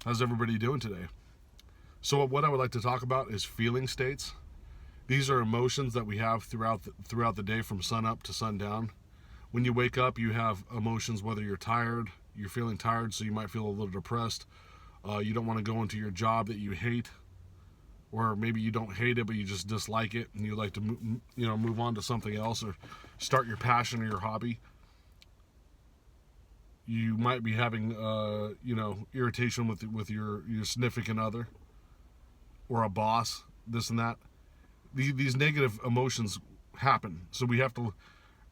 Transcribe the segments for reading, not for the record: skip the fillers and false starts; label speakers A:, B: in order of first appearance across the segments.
A: How's everybody doing today? So what I would like to talk about is feeling states. These are emotions that we have throughout the day from sun up to sundown. When you wake up, you have emotions whether you're tired, you're feeling tired, so you might feel a little depressed. You don't want to go into your job that you hate, or maybe you don't hate it but you just dislike it and you like to move on to something else or start your passion or your hobby. You might be having irritation with your significant other or a boss, this and that. These negative emotions happen, so we have to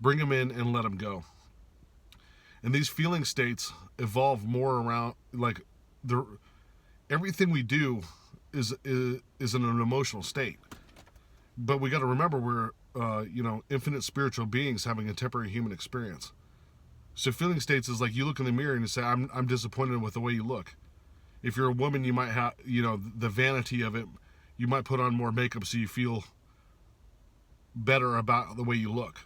A: bring them in and let them go. And these feeling states evolve more around like the everything we do is in an emotional state. But we got to remember we're infinite spiritual beings having a temporary human experience. So feeling states is like you look in the mirror and you say, I'm disappointed with the way you look. If you're a woman, you might have, the vanity of it. You might put on more makeup so you feel better about the way you look.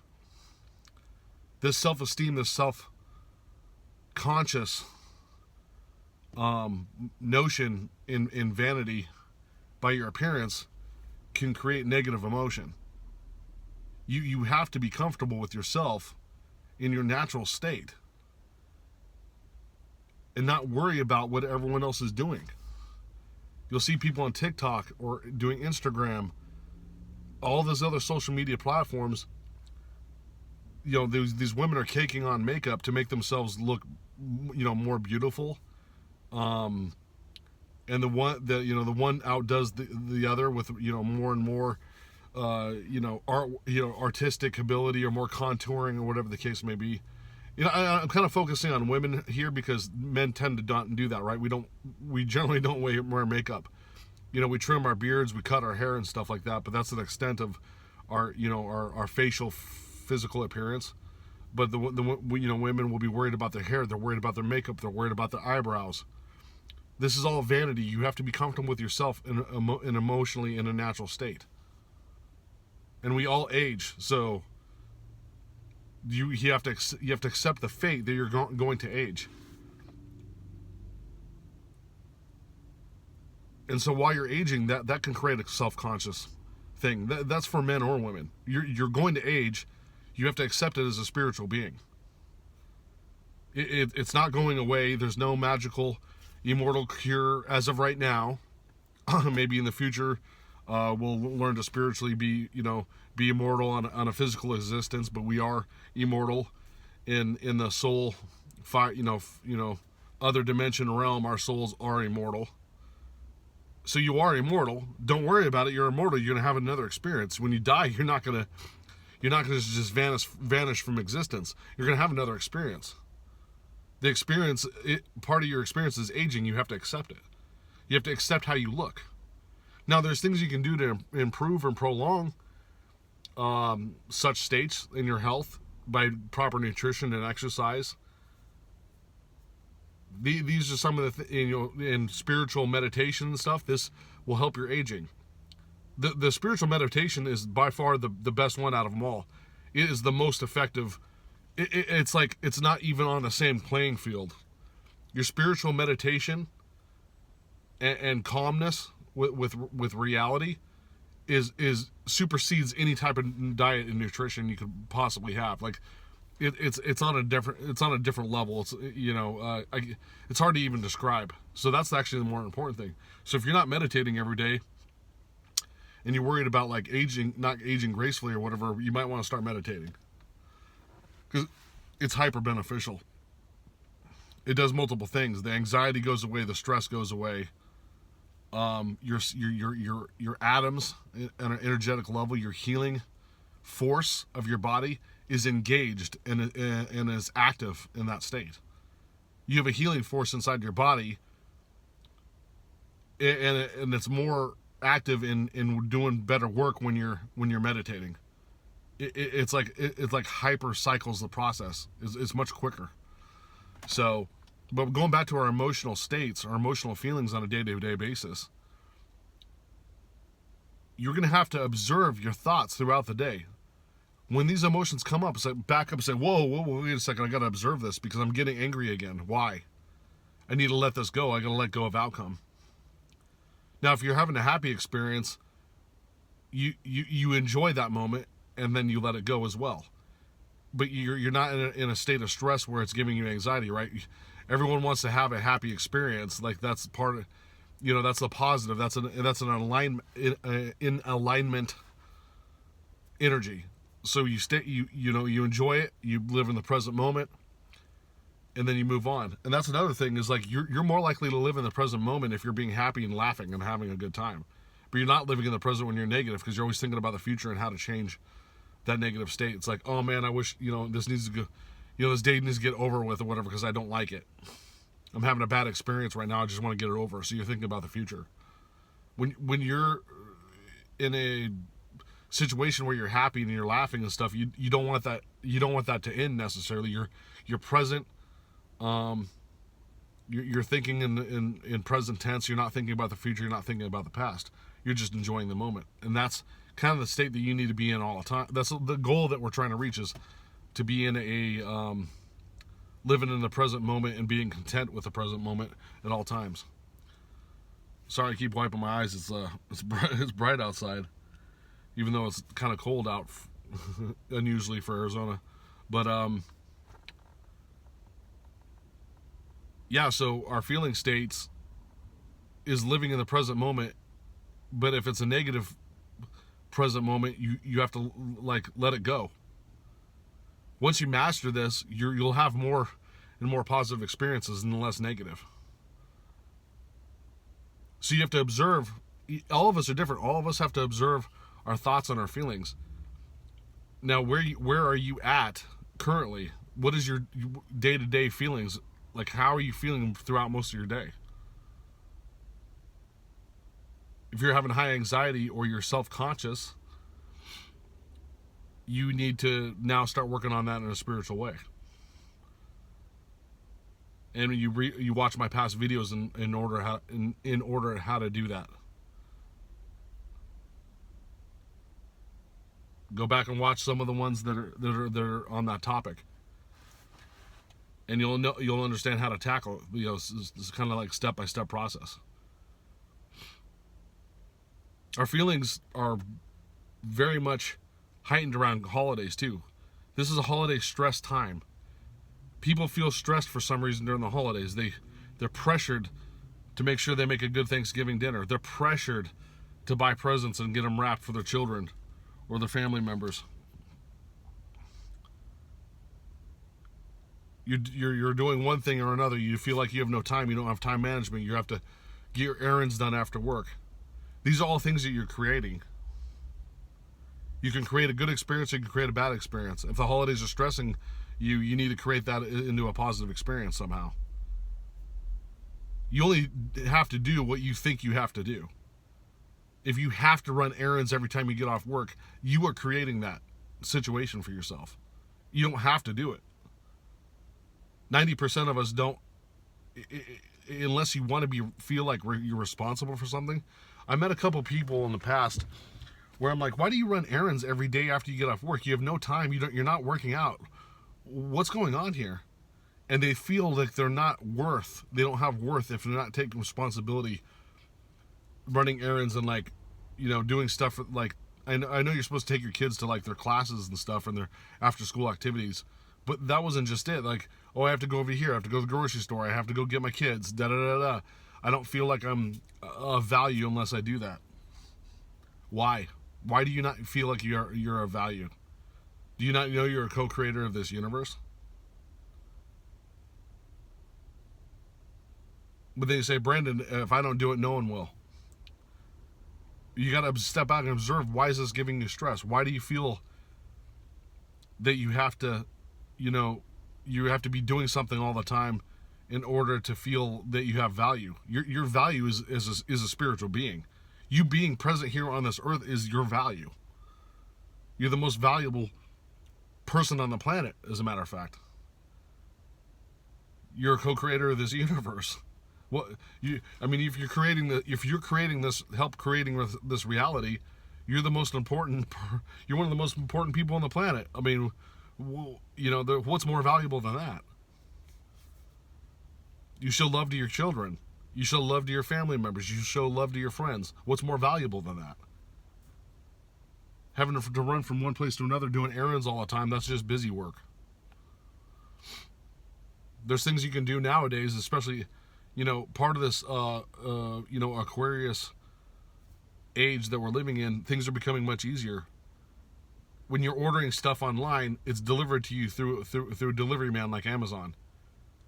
A: This self-esteem, this self-conscious notion in vanity by your appearance can create negative emotion. You have to be comfortable with yourself in your natural state and not worry about what everyone else is doing. You'll see people on TikTok or doing Instagram, all those other social media platforms. These women are caking on makeup to make themselves look, more beautiful. And the one outdoes the other with more and more artistic ability or more contouring or whatever the case may be. I'm kind of focusing on women here because men tend to not do that, right? We generally don't wear makeup. We trim our beards, we cut our hair and stuff like that, but that's an extent of our facial physical appearance. But the women will be worried about their hair, they're worried about their makeup, they're worried about their eyebrows. This is all vanity. You have to be comfortable with yourself and emotionally in a natural state. And we all age, so you have to accept the fate that you're going to age. And so while you're aging, that can create a self-conscious thing. That's for men or women. You're going to age. You have to accept it as a spiritual being. It's not going away. There's no magical, immortal cure as of right now. Maybe in the future, we'll learn to spiritually be immortal on a physical existence, but we are immortal in the soul, other dimension realm. Our souls are immortal. So you are immortal. Don't worry about it. You're immortal. You're gonna have another experience. When you die, you're not gonna just vanish from existence. You're gonna have another experience. The experience, part of your experience is aging. You have to accept it. You have to accept how you look. Now, there's things you can do to improve and prolong such states in your health by proper nutrition and exercise. These are some of the in spiritual meditation and stuff. This will help your aging. The spiritual meditation is by far the best one out of them all. It is the most effective. It's like it's not even on the same playing field. Your spiritual meditation and calmness with reality is supersedes any type of diet and nutrition you could possibly have. Like it's on a different level. It's hard to even describe. So that's actually the more important thing. So if you're not meditating every day and you're worried about like not aging gracefully or whatever, you might want to start meditating because it's hyper beneficial. It does multiple things. The anxiety goes away, the stress goes away. Your atoms at an energetic level, your healing force of your body is engaged and is active in that state. You have a healing force inside your body, and it's more active in doing better work when you're meditating. It's like hyper cycles the process. It's much quicker. So, but going back to our emotional states, our emotional feelings on a day-to-day basis, you're going to have to observe your thoughts throughout the day. When these emotions come up, it's like back up and say, whoa, wait a second, I got to observe this because I'm getting angry again. Why? I need to let this go. I got to let go of outcome. Now, if you're having a happy experience, you enjoy that moment and then you let it go as well. But you're not in a state of stress where it's giving you anxiety, right? Everyone wants to have a happy experience. Like that's part of, that's the positive. That's an alignment in alignment energy. So you enjoy it. You live in the present moment, and then you move on. And that's another thing is like you're more likely to live in the present moment if you're being happy and laughing and having a good time. But you're not living in the present when you're negative because you're always thinking about the future and how to change that negative state. It's like, oh man, I wish, this needs to go, this day needs to get over with or whatever because I don't like it. I'm having a bad experience right now. I just want to get it over. So you're thinking about the future. When you're in a situation where you're happy and you're laughing and stuff, you don't want that. You don't want that to end necessarily. You're present. You're thinking in present tense. You're not thinking about the future. You're not thinking about the past. You're just enjoying the moment, and that's kind of the state that you need to be in all the time. That's the goal that we're trying to reach, is to be in a living in the present moment and being content with the present moment at all times. Sorry, I keep wiping my eyes. It's bright outside, even though it's kind of cold out, unusually for Arizona. But yeah. So our feeling states is living in the present moment, but if it's a negative present moment, you have to like let it go. Once you master this, you'll have more and more positive experiences and less negative. So you have to observe. All of us are different. All of us have to observe our thoughts and our feelings. Now, where are you at currently? What is your day-to-day feelings? Like, how are you feeling throughout most of your day? If you're having high anxiety or you're self-conscious, you need to now start working on that in a spiritual way. And you watch my past videos in order how to do that. Go back and watch some of the ones that are on that topic, and you'll understand how to tackle it. It's kind of like step-by-step process. Our feelings are very much heightened around holidays too. This is a holiday stress time. People feel stressed for some reason during the holidays. They're pressured to make sure they make a good Thanksgiving dinner. They're pressured to buy presents and get them wrapped for their children or their family members. You're doing one thing or another. You feel like you have no time. You don't have time management. You have to get your errands done after work. These are all things that you're creating. You can create a good experience, or you can create a bad experience. If the holidays are stressing you, you need to create that into a positive experience somehow. You only have to do what you think you have to do. If you have to run errands every time you get off work, you are creating that situation for yourself. You don't have to do it. 90% of us don't, unless you want to feel like you're responsible for something. I met a couple people in the past where I'm like, why do you run errands every day after you get off work? You have no time. You're not working out. What's going on here? And they feel like they don't have worth if they're not taking responsibility, running errands and doing stuff like, I know you're supposed to take your kids to like their classes and stuff and their after school activities, but that wasn't just it. Like, oh, I have to go over here. I have to go to the grocery store. I have to go get my kids. Da da da da. I don't feel like I'm of value unless I do that. Why? Why do you not feel like you're of value? Do you not know you're a co-creator of this universe? But then you say, Brandon, if I don't do it, no one will. You got to step back and observe, why is this giving you stress? Why do you feel that you have to, you have to be doing something all the time in order to feel that you have value? Your value is a spiritual being. You being present here on this earth is your value. You're the most valuable person on the planet, as a matter of fact. You're a co-creator of this universe. If you're creating this, help creating this reality, you're the most important. You're one of the most important people on the planet. I mean, what's more valuable than that? You show love to your children. You show love to your family members. You show love to your friends. What's more valuable than that? Having to run from one place to another doing errands all the time, that's just busy work. There's things you can do nowadays, especially, part of this, Aquarius age that we're living in, things are becoming much easier. When you're ordering stuff online, it's delivered to you through a delivery man like Amazon.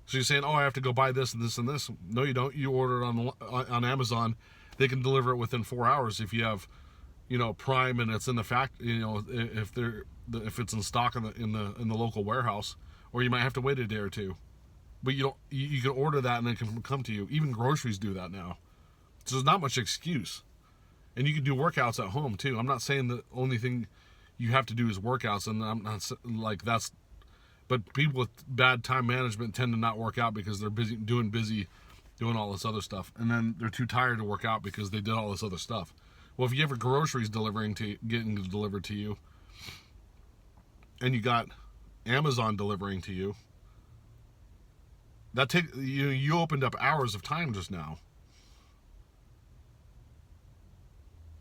A: So you're saying, oh, I have to go buy this and this and this. No, you don't. You order it on Amazon. They can deliver it within 4 hours if you have, Prime and it's in the if it's in stock in the local warehouse, or you might have to wait a day or two. But you can order that and it can come to you. Even groceries do that now. So there's not much excuse. And you can do workouts at home too. I'm not saying the only thing you have to do is workouts, and I'm not like that's. But people with bad time management tend to not work out because they're busy doing all this other stuff, and then they're too tired to work out because they did all this other stuff. Well, if you have groceries getting delivered to you, and you got Amazon delivering to you, that you opened up hours of time just now.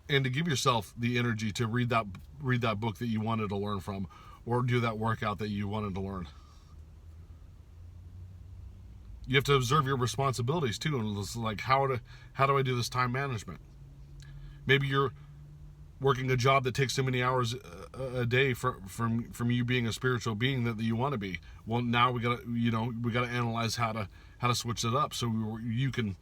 A: And to give yourself the energy to read that book that you wanted to learn from, or do that workout that you wanted to learn. You have to observe your responsibilities too, and it's like how do I do this time management? Maybe you're working a job that takes so many hours a day from you being a spiritual being that you want to be. Well, now we gotta analyze how to switch it up so you can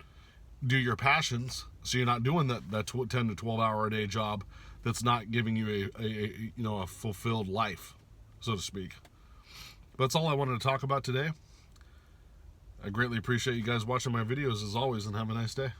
A: do your passions, so you're not doing that 10 to 12 hour a day job that's not giving you a fulfilled life, so to speak. But that's all I wanted to talk about today. I greatly appreciate you guys watching my videos as always, and have a nice day.